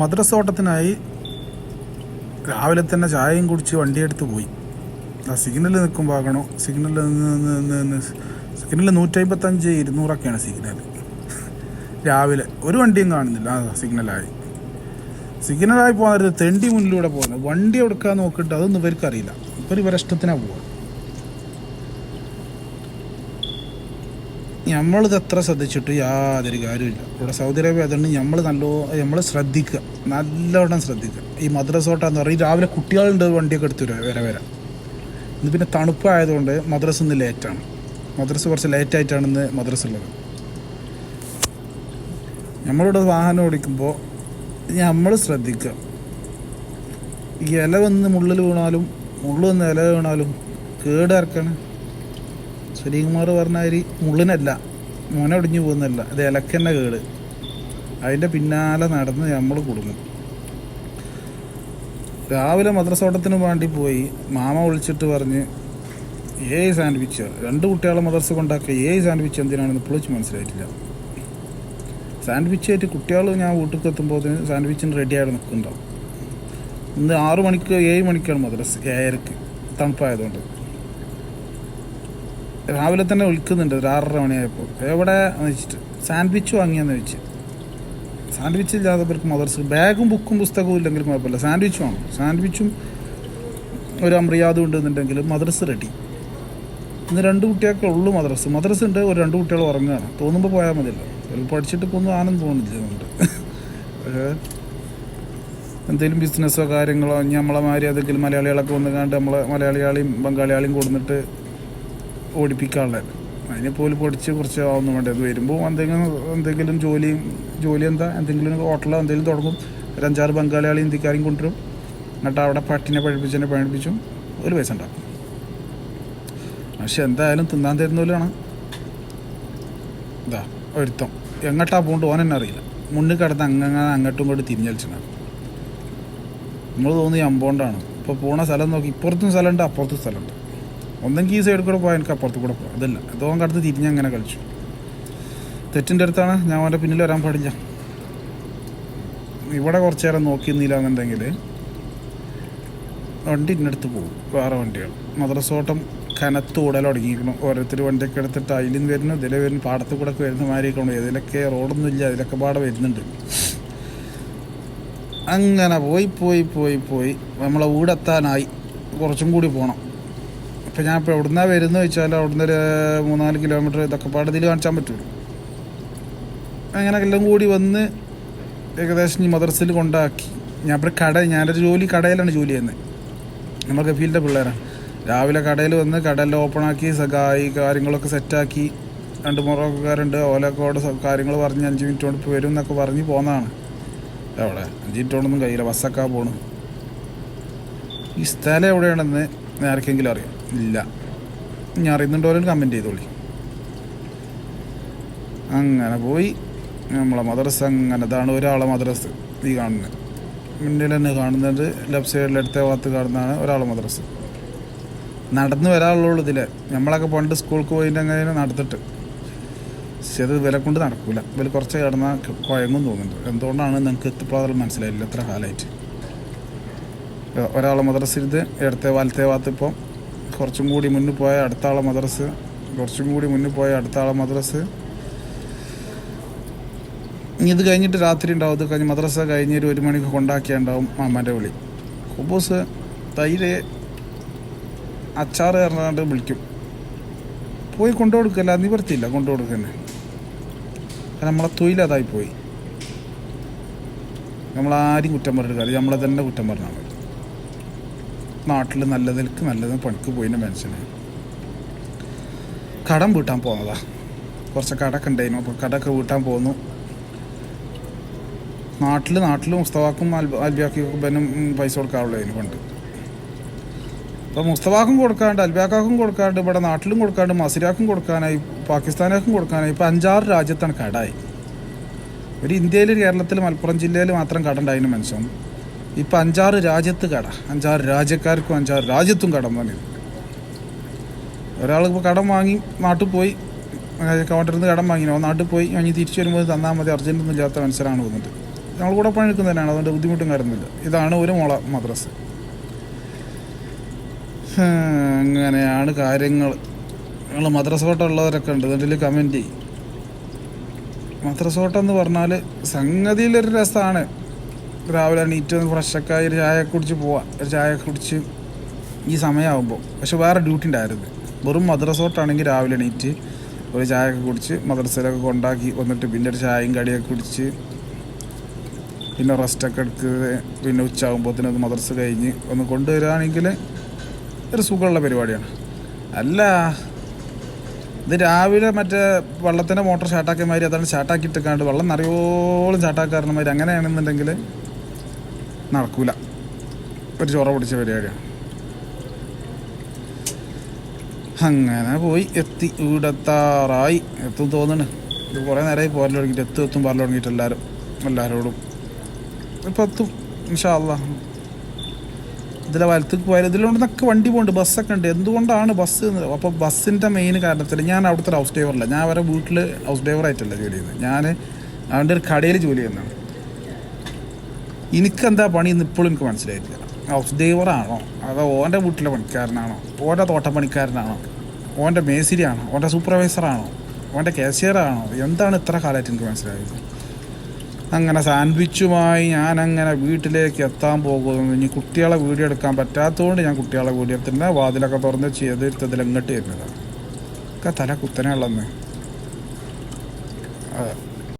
മദ്രസ ഓട്ടത്തിനായി രാവിലെ തന്നെ ചായയും കുടിച്ച് വണ്ടിയെടുത്ത് പോയി. ആ സിഗ്നലിൽ നിൽക്കുമ്പോൾ ആകണോ, സിഗ്നലിൽ സിഗ്നലിൽ 155 200ഒക്കെയാണ് സിഗ്നൽ. രാവിലെ ഒരു വണ്ടിയും കാണുന്നില്ല. സിഗ്നലായി പോകുന്നത് തെണ്ടി മുന്നിലൂടെ പോകുന്നത്. വണ്ടി എടുക്കാൻ നോക്കിയിട്ട് അതൊന്നും ഇവർക്കറിയില്ല. ഇവരെ ഇഷ്ടത്തിനാണ് പോവുക. നമ്മളിത് എത്ര ശ്രദ്ധിച്ചിട്ട് യാതൊരു കാര്യമില്ല. ഇവിടെ സൗദി അറേബ്യ അതുകൊണ്ട് നമ്മൾ ശ്രദ്ധിക്കുക, നല്ലവണ്ണം ശ്രദ്ധിക്കുക. ഈ മദ്രസോട്ടാന്ന് പറയും രാവിലെ കുട്ടികളുണ്ട് വണ്ടിയൊക്കെ എടുത്തു വരാം. ഇത് പിന്നെ തണുപ്പായതുകൊണ്ട് മദ്രസ ഇന്ന് ലേറ്റാണ്. മദ്രസ കുറച്ച് ലേറ്റായിട്ടാണ് ഇന്ന് മദ്രസ ഉള്ളത്. നമ്മളിവിടെ വാഹനം ഓടിക്കുമ്പോൾ നമ്മൾ ശ്രദ്ധിക്കുക. ഈ ഇല വന്ന് മുള്ളിൽ വന്ന് ഇല വീണാലും കേടിറക്കാണ്. സലീംകുമാർ പറഞ്ഞാൽ മുള്ളിനല്ല, ഒടിഞ്ഞു പോകുന്നല്ല, അത് ഇലക്കന്നെ കേട്. അതിൻ്റെ പിന്നാലെ നടന്ന് നമ്മൾ കുടുങ്ങും. രാവിലെ മദ്രസോട്ടത്തിന് വേണ്ടി പോയി. മാമ വിളിച്ചിട്ട് പറഞ്ഞ് 7 സാൻഡ്വിച്ച്, 2 കുട്ടികളെ മദ്രസ കൊണ്ടാക്കുക. 7 സാൻഡ്വിച്ച് എന്തിനാണെന്ന് ഇപ്പോഴും മനസ്സിലായിട്ടില്ല. സാൻഡ്വിച്ച് ആയിട്ട് കുട്ടികൾ ഞാൻ വീട്ടിൽ എത്തുമ്പോൾ സാൻഡ്വിച്ചിന് റെഡിയായിട്ട് നിൽക്കുന്നുണ്ടാവും. ഇന്ന് 6 മണിക്ക് 7 മണിക്കാണ് മദ്രസ, 7:30 തണുപ്പായതുകൊണ്ട്. രാവിലെ തന്നെ വിളിക്കുന്നുണ്ട്. ഒരു 6:30 മണിയായപ്പോൾ എവിടെ വെച്ചിട്ട് സാൻഡ്വിച്ച് വാങ്ങിയെന്ന് വെച്ച്. സാൻഡ്വിച്ച് ഇല്ലാത്തവർക്ക് മദ്രസ ബാഗും ബുക്കും പുസ്തകവും ഇല്ലെങ്കിലും കുഴപ്പമില്ല, സാൻഡ്വിച്ച് വാങ്ങും. സാൻഡ്വിച്ചും ഒരു അമ്രിയാദും ഉണ്ടെന്നുണ്ടെങ്കിൽ മദ്രസ റെഡി. ഇന്ന് 2 കുട്ടികൾക്ക് ഉള്ളൂ മദ്രസ ഉണ്ട്. ഒരു 2 കുട്ടികൾ ഉറങ്ങുകയാണ്. തോന്നുമ്പോൾ പോയാൽ മതിയല്ലോ. പഠിച്ചിട്ട് ഇപ്പോൾ ഒന്നും ആണെന്ന് തോന്നുന്നില്ല. എന്തെങ്കിലും ബിസിനസ്സോ കാര്യങ്ങളോ ഇനി നമ്മളെമാതിരി ഏതെങ്കിലും മലയാളികളൊക്കെ വന്ന് കണ്ട് മലയാളികളെയും ബംഗാളികളെയും കൊടുത്തിട്ട് ഓടിപ്പിക്കാനുള്ളത്. അതിനെപ്പോലും പഠിച്ച് കുറച്ച് ആവുന്നു വേണ്ടത്. അത് വരുമ്പോൾ എന്തെങ്കിലും ജോലി എന്തെങ്കിലും ഹോട്ടലോ എന്തെങ്കിലും തുടങ്ങും. ഒരു 5-6 ബംഗാളികളെയും ഇന്ത്യക്കാരെയും കൊണ്ടുവരും. എന്നിട്ട് അവിടെ പട്ടിനെ പഠിപ്പിച്ചും ഒരു പൈസ ഉണ്ടാക്കും. പക്ഷെ എന്തായാലും തിന്നാൻ തരുന്നവരാണ്. ഒരുത്തം എങ്ങോട്ടാ പോകേണ്ട ഓൻ തന്നെ അറിയില്ല. മുന്നിൽ കിടന്ന് അങ്ങോട്ടും ഇങ്ങോട്ടും തിരിഞ്ഞളിച്ചാണ്. നമ്മൾ തോന്നി അമ്പോണ്ടാണ്. ഇപ്പോൾ പോണ സ്ഥലം നോക്കി ഇപ്പുറത്തും സ്ഥലമുണ്ട്, അപ്പുറത്തും സ്ഥലമുണ്ട്. ഒന്നെങ്കിൽ ഈ സൈഡിൽ കൂടെ പോയാൽ എനിക്ക് അപ്പുറത്ത് കൂടെ പോകാം. അതല്ല, അതോ കടത്ത് തിരിഞ്ഞങ്ങനെ കളിച്ചു. തെറ്റിൻ്റെ അടുത്താണ്. ഞാൻ അവൻ്റെ പിന്നിൽ വരാൻ പാടില്ല. ഇവിടെ കുറച്ച് നേരം നോക്കി നിന്നില്ല എന്നുണ്ടെങ്കിൽ വണ്ടി ഇന്നടുത്ത് പോകും. വേറെ വണ്ടികൾ മദ്രസോട്ടം കനത്ത് ഓടൽ തുടങ്ങിയിരിക്കണം. ഓരോരുത്തർ വണ്ടിയൊക്കെ എടുത്തിട്ട് അതിലും വരുന്നു, ഇതിലെ വരുന്നു, പാടത്ത് കൂടെ ഒക്കെ വരുന്ന മാതിരിയൊക്കെ. ഇതിലൊക്കെ റോഡൊന്നും ഇല്ല, അതിലൊക്കെ പാടെ വരുന്നുണ്ട്. അങ്ങനെ പോയി നമ്മളെ വീടെത്താനായി. കുറച്ചും കൂടി പോകണം. അപ്പോൾ ഞാൻ ഇപ്പോൾ എവിടുന്നാണ് വരുന്നത് വെച്ചാൽ അവിടുന്ന് ഒരു 3-4 കിലോമീറ്റർ ഇതൊക്കെ പാടത്തിൽ കാണിച്ചാൻ പറ്റുള്ളൂ. അങ്ങനെ എല്ലാം കൂടി വന്ന് ഏകദേശം ഈ മദ്രസയിൽ കൊണ്ടാക്കി. ഞാനൊരു കടയിലാണ് ജോലി ചെയ്യുന്നത്. നമ്മൾ ഗഫീലിൻ്റെ പിള്ളേരാണ്. രാവിലെ കടയിൽ വന്ന് കടയെല്ലാം ഓപ്പണാക്കി ഈ കാര്യങ്ങളൊക്കെ സെറ്റാക്കി. 2 മുറക്കാരുണ്ട്, ഓലക്കോട് കാര്യങ്ങൾ പറഞ്ഞ് 5 മിനിറ്റ് കൊണ്ട് ഇപ്പോൾ വരും എന്നൊക്കെ പറഞ്ഞ് പോന്നതാണ്. എവിടെ 5 മിനിറ്റ് കൊണ്ടൊന്നും കഴിയില്ല, ബസ്സൊക്കെ പോണു. ഈ സ്ഥലം എവിടെയാണെന്ന് ആർക്കെങ്കിലും അറിയാം? ഇല്ല. ഞാൻ അറിയുന്നുണ്ടോലും കമൻറ്റ് ചെയ്തോളി. അങ്ങനെ പോയി നമ്മളെ മദ്രസ. അങ്ങനെ ഇതാണ് ഒരാളെ മദ്രസ. ഈ കാണുന്നത് മുന്നിൽ തന്നെ കാണുന്നത്, ലെഫ്റ്റ് സൈഡിൽ അടുത്ത ഭാഗത്ത് കാണുന്നതാണ് ഒരാളെ മദ്രസ. നടന്ന് വരാനുള്ളൂ ഇതിൽ. നമ്മളൊക്കെ പണ്ട് സ്കൂൾക്ക് പോയിട്ട് അങ്ങനെ നടത്തിട്ട്. പക്ഷെ അത് വില കൊണ്ട് നടക്കില്ല. ഇവർ കുറച്ച് കിടന്നാൽ കുഴങ്ങും തോന്നുന്നുണ്ട്. എന്തുകൊണ്ടാണ് നിങ്ങൾക്ക് ഇപ്പോൾ മനസ്സിലായില്ല എത്ര കാലമായിട്ട്. ഒരാളെ മദ്രസ ഇത് വലത്തെ ഭാഗത്ത്. ഇപ്പം കുറച്ചും കൂടി മുന്നിൽ പോയ അടുത്ത ആളെ മദ്രസ്, കുറച്ചും കൂടി മുന്നിൽ പോയ അടുത്ത ആളെ മദ്രസ്. ഇനി ഇത് കഴിഞ്ഞിട്ട് രാത്രി ഉണ്ടാവും. ഇത് കഴിഞ്ഞ് മദ്രസ കഴിഞ്ഞ് 1 മണിക്ക് കൊണ്ടാക്കിയുണ്ടാവും മാമാൻ്റെ വിളി. കുബൂസ്, തൈര്, അച്ചാറ് പറഞ്ഞാണ്ട് വിളിക്കും. പോയി കൊണ്ടുകൊടുക്കല്ല, നിവർത്തിയില്ല കൊണ്ടുകൊടുക്കന്നെ. കാരണം നമ്മളെ തൊഴിലതായി പോയി. നമ്മളാരും കുറ്റം പറഞ്ഞിട്ട് കാര്യം, നമ്മളെ തന്നെ കുറ്റം പറഞ്ഞാൽ മതി. നാട്ടിൽ നല്ലത് പണിക്ക് പോയിൻ്റെ മനുഷ്യന് കടം വീട്ടാൻ പോകുന്നതാ. കുറച്ച് കടമൊക്കെ ഉണ്ടായിരുന്നു. അപ്പോൾ കടമൊക്കെ വീട്ടാൻ പോകുന്നു. നാട്ടിൽ മുസ്തഫാക്കും അൽബിയാക്കും പൈസ കൊടുക്കാറുള്ളതിന് പണ്ട്. അപ്പോൾ മുസ്തഫാക്കും കൊടുക്കാണ്ട്, അൽബിയാക്കും കൊടുക്കാണ്ട്, ഇവിടെ നാട്ടിലും കൊടുക്കാണ്ട്, മസിരാക്കും കൊടുക്കാനായി, പാകിസ്ഥാനാക്കും കൊടുക്കാനായി. ഇപ്പോൾ 5-6 രാജ്യത്താണ് കടമായി. ഒരു ഇന്ത്യയിൽ, കേരളത്തിൽ, മലപ്പുറം ജില്ലയിൽ മാത്രം കട ഉണ്ടായിരുന്നു മനുഷ്യൻ. ഇപ്പം 5-6 രാജ്യത്ത് കട. 5-6 രാജ്യക്കാർക്കും 5-6 രാജ്യത്തും കടം വന്നത്. ഒരാൾ ഇപ്പോൾ കടം വാങ്ങി നാട്ടിൽ പോയി, കൗണ്ടറിൽ നിന്ന് കടം വാങ്ങിനോ നാട്ടിൽ പോയി, കഴിഞ്ഞ് തിരിച്ചു വരുമ്പോൾ തന്നാൽ മതി, അർജൻറ്റൊന്നും ഇല്ലാത്ത മനുഷ്യരാണ് വന്നിട്ട്. ഞങ്ങൾ കൂടെ പണി എടുക്കുന്നതന്നെയാണ്, അതുകൊണ്ട് ബുദ്ധിമുട്ടും കാര്യമൊന്നുമില്ല. ഇതാണ് ഒരു മോള മദ്രസ. അങ്ങനെയാണ് കാര്യങ്ങൾ. നിങ്ങൾ മദ്രസ കോട്ടുള്ളവരൊക്കെ ഉണ്ട്, ഇതിൽ കമൻറ്റ് ചെയ്യും. മദ്രസ കോട്ടെന്ന് പറഞ്ഞാൽ സംഗതിയിലൊരു രസമാണ്. രാവിലെ എണീറ്റ് ഒന്ന് ഫ്രഷൊക്കെ ആയി ഒരു ചായ കുടിച്ച് പോവാം, ഒരു ചായ കുടിച്ച് ഈ സമയമാകുമ്പോൾ. പക്ഷെ വേറെ ഡ്യൂട്ടി ഉണ്ടായിരുന്നു. വെറും മദ്രസ കോട്ടാണെങ്കിൽ രാവിലെ എണീറ്റ് ഒരു ചായയൊക്കെ കുടിച്ച് മദ്രസയിലൊക്കെ കൊണ്ടാക്കി വന്നിട്ട് പിന്നെ ഒരു ചായയും കടിയൊക്കെ കുടിച്ച് പിന്നെ റെസ്റ്റൊക്കെ എടുക്കുക, പിന്നെ ഉച്ചയാകുമ്പോഴത്തേനൊന്ന് മദ്രസ കഴിഞ്ഞ് ഒന്ന് കൊണ്ടുവരികയാണെങ്കിൽ ഒരു സുഖമുള്ള പരിപാടിയാണ്. അല്ല ഇത് രാവിലെ മറ്റേ വെള്ളത്തിൻ്റെ മോട്ടർ സ്റ്റാർട്ടാക്കിയ മാതിരി അതാണ് സ്റ്റാർട്ടാക്കിയിട്ടേക്കാണ്ട് വെള്ളം നിറയോളം സ്റ്റാർട്ടാക്കാറുന്ന മാതിരി അങ്ങനെയാണെന്നുണ്ടെങ്കിൽ നടക്കൂല. ഒരു ചൊറ പിടിച്ച പരിപാടിയാണ്. അങ്ങനെ പോയി എത്തി, വീടെത്താറായി. എത്തും തോന്നണ്. ഇത് കുറേ നേരമായി പോകാൻ തുടങ്ങിയിട്ട് എത്തും പറഞ്ഞു തുടങ്ങിയിട്ട് എല്ലാവരോടും ഇപ്പം എത്തും ഇൻഷാ അല്ലാഹ്. ഇതിലെ വലത്തേക്ക് പോയാൽ ഇതിലുണ്ടെന്നൊക്കെ വണ്ടി പോകുന്നുണ്ട്, ബസ്സൊക്കെ ഉണ്ട്. എന്തുകൊണ്ടാണ് ബസ്? അപ്പോൾ ബസ്സിൻ്റെ മെയിൻ കാരണത്തിൽ ഞാൻ അവിടുത്തെ ഹൗസ് ഡ്രൈവറല്ല, ഞാൻ അവരെ വീട്ടിൽ ഹൗസ് ഡ്രൈവറായിട്ടല്ല ജോലി ചെയ്യുന്നത്. ഞാൻ അവൻ്റെ ഒരു കടയിൽ ജോലി ചെയ്യുന്നതാണ്. എനിക്കെന്താ പണി എന്ന് ഇപ്പോഴും എനിക്ക് മനസ്സിലായിട്ടില്ല. ഹൗസ് ഡ്രൈവറാണോ അതോ ഓൻ്റെ വീട്ടിലെ പണിക്കാരനാണോ, ഓൻ്റെ തോട്ടം പണിക്കാരനാണോ, ഓൻ്റെ മേസ്തിരിയാണോ, ഓൻ്റെ സൂപ്പർവൈസറാണോ, ഓൻ്റെ കാഷ്യറാണോ, എന്താണ് ഇത്ര കാലമായിട്ട് എനിക്ക് മനസ്സിലായത്. അങ്ങനെ സാൻഡ്വിച്ചുമായി ഞാനങ്ങനെ വീട്ടിലേക്ക് എത്താൻ പോകുന്നു. ഇനി കുട്ടികളെ വീഡിയോ എടുക്കാൻ പറ്റാത്തതുകൊണ്ട് ഞാൻ കുട്ടികളെ വീഡിയോ എടുത്തിട്ട് വാതിലൊക്കെ തുറന്ന് ചെയ്തിട്ട് ഇങ്ങോട്ട് വരുന്നതാണ്. ഒക്കെ തല കുത്തനെയുള്ളന്ന്.